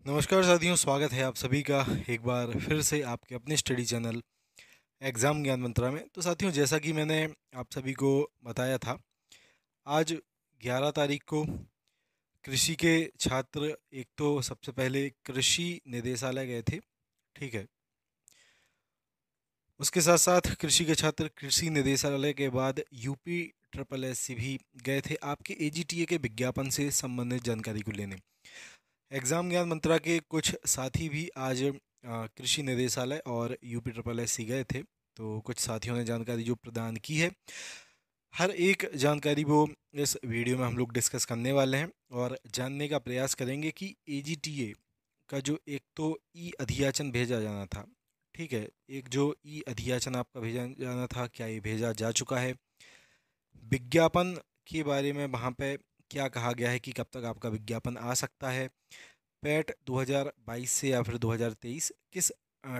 नमस्कार साथियों, स्वागत है आप सभी का एक बार फिर से आपके अपने स्टडी चैनल एग्ज़ाम ज्ञान मंत्रा में। तो साथियों, जैसा कि मैंने आप सभी को बताया था, आज 11 तारीख को कृषि के छात्र एक तो सबसे पहले कृषि निदेशालय गए थे। ठीक है, उसके साथ साथ कृषि के छात्र कृषि निदेशालय के बाद यूपी ट्रिपल एस सी भी गए थे आपके एजीटीए के विज्ञापन से संबंधित जानकारी को लेने। एग्जाम ज्ञान मंत्रा के कुछ साथी भी आज कृषि निदेशालय और यूपी ट्रिपल एस सी गए थे। तो कुछ साथियों ने जानकारी जो प्रदान की है, हर एक जानकारी वो इस वीडियो में हम लोग डिस्कस करने वाले हैं और जानने का प्रयास करेंगे कि एजीटीए का जो एक तो ई अधियाचन भेजा जाना था। ठीक है, एक जो ई अधियाचन आपका भेजा जाना था, क्या ये भेजा जा चुका है? विज्ञापन के बारे में वहाँ पे क्या कहा गया है कि कब तक आपका विज्ञापन आ सकता है? पैट 2022 से या फिर 2023 किस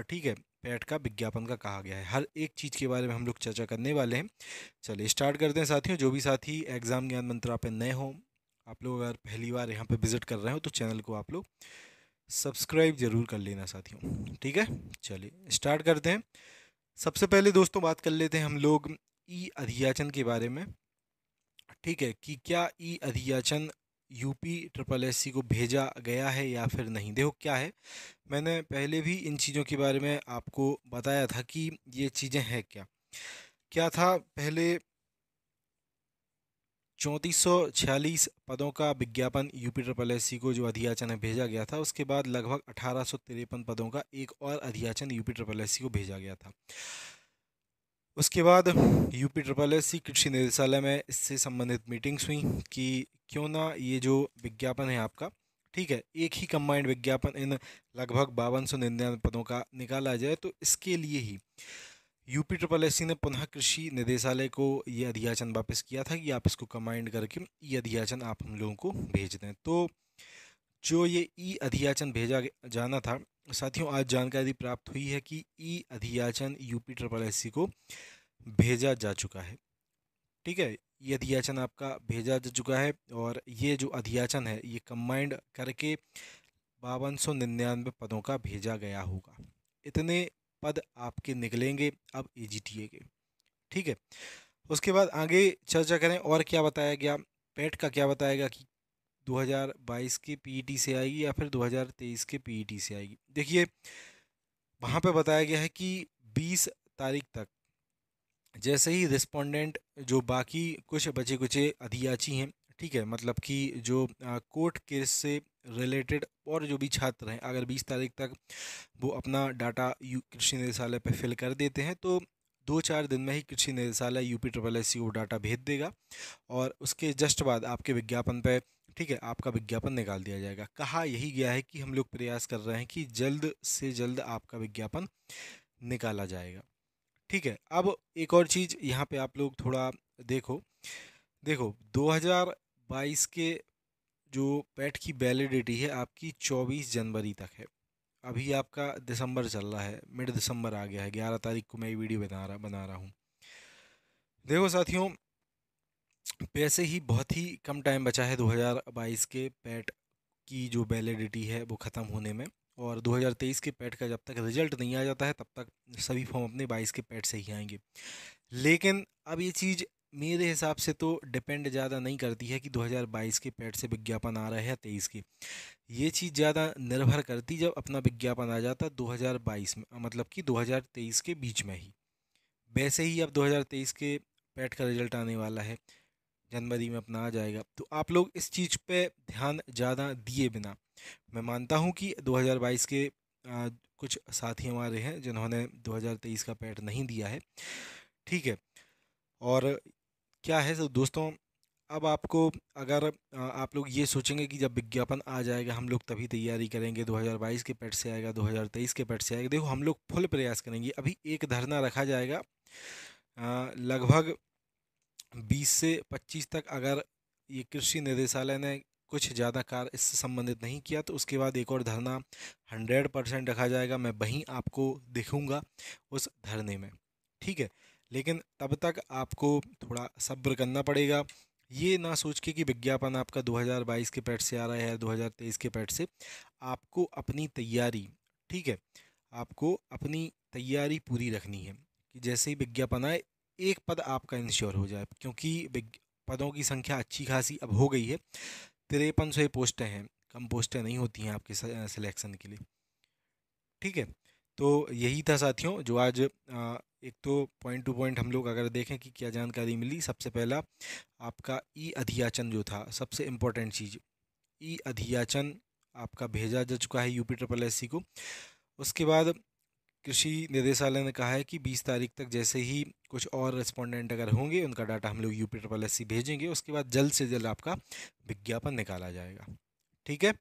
ठीक है, पैट का विज्ञापन का कहा गया है। हर एक चीज़ के बारे में हम लोग चर्चा करने वाले हैं। चलिए स्टार्ट करते हैं साथियों। जो भी साथी एग्जाम ज्ञान मंत्रा पे नए हो, आप लोग अगर पहली बार यहाँ पे विजिट कर रहे हो तो चैनल को आप लोग सब्सक्राइब जरूर कर लेना साथियों। ठीक है, चलिए स्टार्ट करते हैं। सबसे पहले दोस्तों बात कर लेते हैं हम लोग ई अधियाचन के बारे में। ठीक है, कि क्या ई अधियाचन यूपी ट्रिपल एस सी को भेजा गया है या फिर नहीं। देखो क्या है, मैंने पहले भी इन चीज़ों के बारे में आपको बताया था कि ये चीज़ें हैं क्या। क्या था पहले, 3446 पदों का विज्ञापन यूपी ट्रिपल एस सी को जो अधियाचन है भेजा गया था। उसके बाद लगभग 1853 पदों का एक और अधियाचन यूपी ट्रिपल एस सी को भेजा गया था। उसके बाद यूपी ट्रिपल एस सी कृषि निदेशालय में इससे संबंधित मीटिंग्स हुई कि क्यों ना ये जो विज्ञापन है आपका, ठीक है, एक ही कंबाइंड विज्ञापन इन लगभग 5299 पदों का निकाला जाए। तो इसके लिए ही यूपी ट्रिपल एस सी ने पुनः कृषि निदेशालय को ये अधियाचन वापस किया था कि आप इसको कंबाइंड करके ये अधियाचन आप हम लोगों को भेज दें। तो जो ये ई अधियाचन भेजा जाना था साथियों, आज जानकारी प्राप्त हुई है कि ई अधियाचन यूपी ट्रिपल एस सी को भेजा जा चुका है। ठीक है, ये अधियाचन आपका भेजा जा चुका है और ये जो अधियाचन है ये कंबाइंड करके 5299 पदों का भेजा गया होगा। इतने पद आपके निकलेंगे अब एजीटीए के। ठीक है, उसके बाद आगे चर्चा करें और क्या बताया गया। पेट का क्या बताया गया कि 2022 के पीईटी से आएगी या फिर 2023 के पीईटी से आएगी। देखिए वहाँ पे बताया गया है कि 20 तारीख तक जैसे ही रिस्पोंडेंट जो बाकी कुछ बचे कुचे अधियाची हैं, ठीक है, मतलब कि जो कोर्ट केस से रिलेटेड और जो भी छात्र हैं, अगर 20 तारीख तक वो अपना डाटा कृषि निदेशालय पे फिल कर देते हैं तो 2-4 दिन में ही कृषि निदेशालय यूपी ट्रिपल एस सी को डाटा भेज देगा और उसके जस्ट बाद आपके विज्ञापन पे, ठीक है, आपका विज्ञापन निकाल दिया जाएगा। कहा यही गया है कि हम लोग प्रयास कर रहे हैं कि जल्द से जल्द आपका विज्ञापन निकाला जाएगा। ठीक है, अब एक और चीज़ यहाँ पे आप लोग थोड़ा देखो देखो 2022 के जो पैट की वैलिडिटी है आपकी 24 जनवरी तक है। अभी आपका दिसंबर चल रहा है, मिड दिसंबर आ गया है, 11 तारीख को मैं ये वीडियो बना रहा हूँ। देखो साथियों, वैसे ही बहुत ही कम टाइम बचा है 2022 के पैट की जो वैलिडिटी है वो ख़त्म होने में। और 2023 के पैट का जब तक रिजल्ट नहीं आ जाता है तब तक सभी फॉर्म अपने 22 के पैट से ही आएंगे। लेकिन अब ये चीज़ मेरे हिसाब से तो डिपेंड ज़्यादा नहीं करती है कि 2022 के पैट से विज्ञापन आ रहा है या 23 के। ये चीज़ ज़्यादा निर्भर करती जब अपना विज्ञापन आ जाता 2022 में, मतलब कि 2023 के बीच में ही। वैसे ही अब 2023 के पैट का रिजल्ट आने वाला है, जनवरी में अपना आ जाएगा। तो आप लोग इस चीज़ पे ध्यान ज़्यादा दिए बिना, मैं मानता हूँ कि 2022 के कुछ साथी हमारे हैं जिन्होंने 2023 का पैट नहीं दिया है। ठीक है, और क्या है तो दोस्तों, अब आपको अगर आप लोग ये सोचेंगे कि जब विज्ञापन आ जाएगा हम लोग तभी तैयारी करेंगे, 2022 के पैट से आएगा, 2023 के पैट से आएगा। देखो हम लोग फुल प्रयास करेंगे। अभी एक धरना रखा जाएगा लगभग 20 से 25 तक। अगर ये कृषि निदेशालय ने कुछ ज़्यादा कार्य इससे संबंधित नहीं किया तो उसके बाद एक और धरना 100% रखा जाएगा। मैं वहीं आपको दिखूंगा उस धरने में। ठीक है, लेकिन तब तक आपको थोड़ा सब्र करना पड़ेगा। ये ना सोच के कि विज्ञापन आपका 2022 के पैड से आ रहा है या 2023 के पैड से। आपको अपनी तैयारी, ठीक है, आपको अपनी तैयारी पूरी रखनी है कि जैसे ही विज्ञापन आए एक पद आपका इंश्योर हो जाए, क्योंकि पदों की संख्या अच्छी खासी अब हो गई है। 5300 पोस्टें हैं, कम पोस्टें नहीं होती हैं आपके सिलेक्शन के लिए। ठीक है, तो यही था साथियों जो आज एक तो पॉइंट टू पॉइंट हम लोग अगर देखें कि क्या जानकारी मिली। सबसे पहला आपका ई अधियाचन जो था, सबसे इम्पोर्टेंट चीज़, ई अधियाचन आपका भेजा जा चुका है यूपी ट्रिपल एस सी को। उसके बाद कृषि निदेशालय ने कहा है कि 20 तारीख तक जैसे ही कुछ और रिस्पोंडेंट अगर होंगे उनका डाटा हम लोग यूपी ट्रिपल एस सी भेजेंगे, उसके बाद जल्द से जल्द आपका विज्ञापन निकाला जाएगा। ठीक है,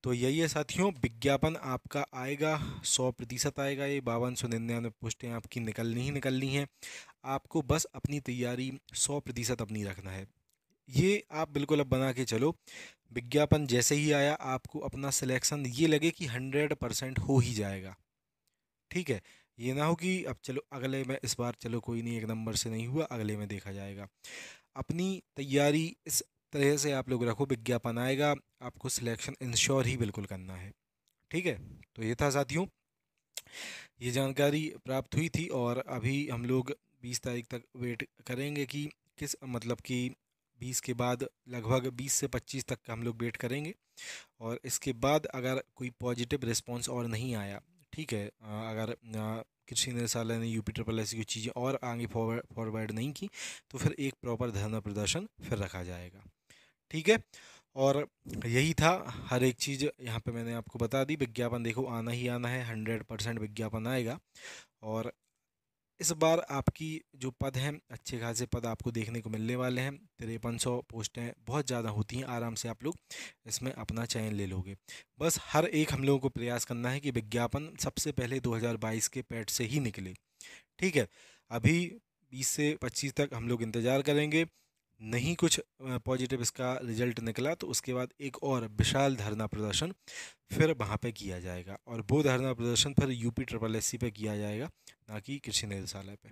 तो यही है साथियों, विज्ञापन आपका आएगा, 100% आएगा। ये 5299 पोस्टें आपकी निकलनी ही निकलनी हैं। आपको बस अपनी तैयारी 100% अपनी रखना है। ये आप बिल्कुल अब बना के चलो, विज्ञापन जैसे ही आया आपको अपना सिलेक्शन ये लगे कि 100% हो ही जाएगा। ठीक है, ये ना हो कि अब चलो अगले में, इस बार चलो कोई नहीं, एक नंबर से नहीं हुआ, अगले में देखा जाएगा। अपनी तैयारी इस तरह से आप लोग रखो, विज्ञापन आएगा आपको सिलेक्शन इंश्योर ही बिल्कुल करना है। ठीक है, तो ये था साथियों, ये जानकारी प्राप्त हुई थी और अभी हम लोग 20 तारीख तक वेट करेंगे कि किस, मतलब कि 20 के बाद लगभग 20 से 25 तक का हम लोग वेट करेंगे। और इसके बाद अगर कोई पॉजिटिव रिस्पांस और नहीं आया, ठीक है, अगर कृषि निदेशालय ने यूपी ट्रिपल एस की चीज़ें और आगे फॉरवर्ड नहीं की, तो फिर एक प्रॉपर धरना प्रदर्शन फिर रखा जाएगा। ठीक है, और यही था, हर एक चीज़ यहाँ पे मैंने आपको बता दी। विज्ञापन देखो आना ही आना है, 100% विज्ञापन आएगा। और इस बार आपकी जो पद हैं, अच्छे खासे पद आपको देखने को मिलने वाले हैं। 5300 पोस्टें बहुत ज़्यादा होती हैं, आराम से आप लोग इसमें अपना चयन ले लोगे। बस हर एक हम लोगों को प्रयास करना है कि विज्ञापन सबसे पहले 2022 के पैड से ही निकले। ठीक है, अभी 20 से 25 तक हम लोग इंतज़ार करेंगे, नहीं कुछ पॉजिटिव इसका रिजल्ट निकला तो उसके बाद एक और विशाल धरना प्रदर्शन फिर वहाँ पे किया जाएगा। और वो धरना प्रदर्शन फिर यूपी ट्रिपल एस सी पे किया जाएगा, ना कि कृषि निदेशालय पे।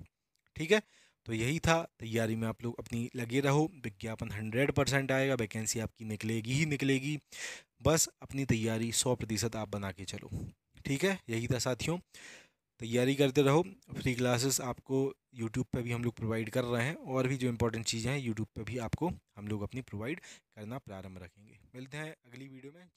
ठीक है, तो यही था, तैयारी में आप लोग अपनी लगे रहो, विज्ञापन 100% आएगा, वैकेंसी आपकी निकलेगी ही निकलेगी। बस अपनी तैयारी 100% आप बना के चलो। ठीक है, यही था साथियों, तैयारी करते रहो। फ्री क्लासेस आपको यूट्यूब पे भी हम लोग प्रोवाइड कर रहे हैं, और भी जो इंपॉर्टेंट चीज़ें हैं यूट्यूब पे भी आपको हम लोग अपनी प्रोवाइड करना प्रारंभ रखेंगे। मिलते हैं अगली वीडियो में।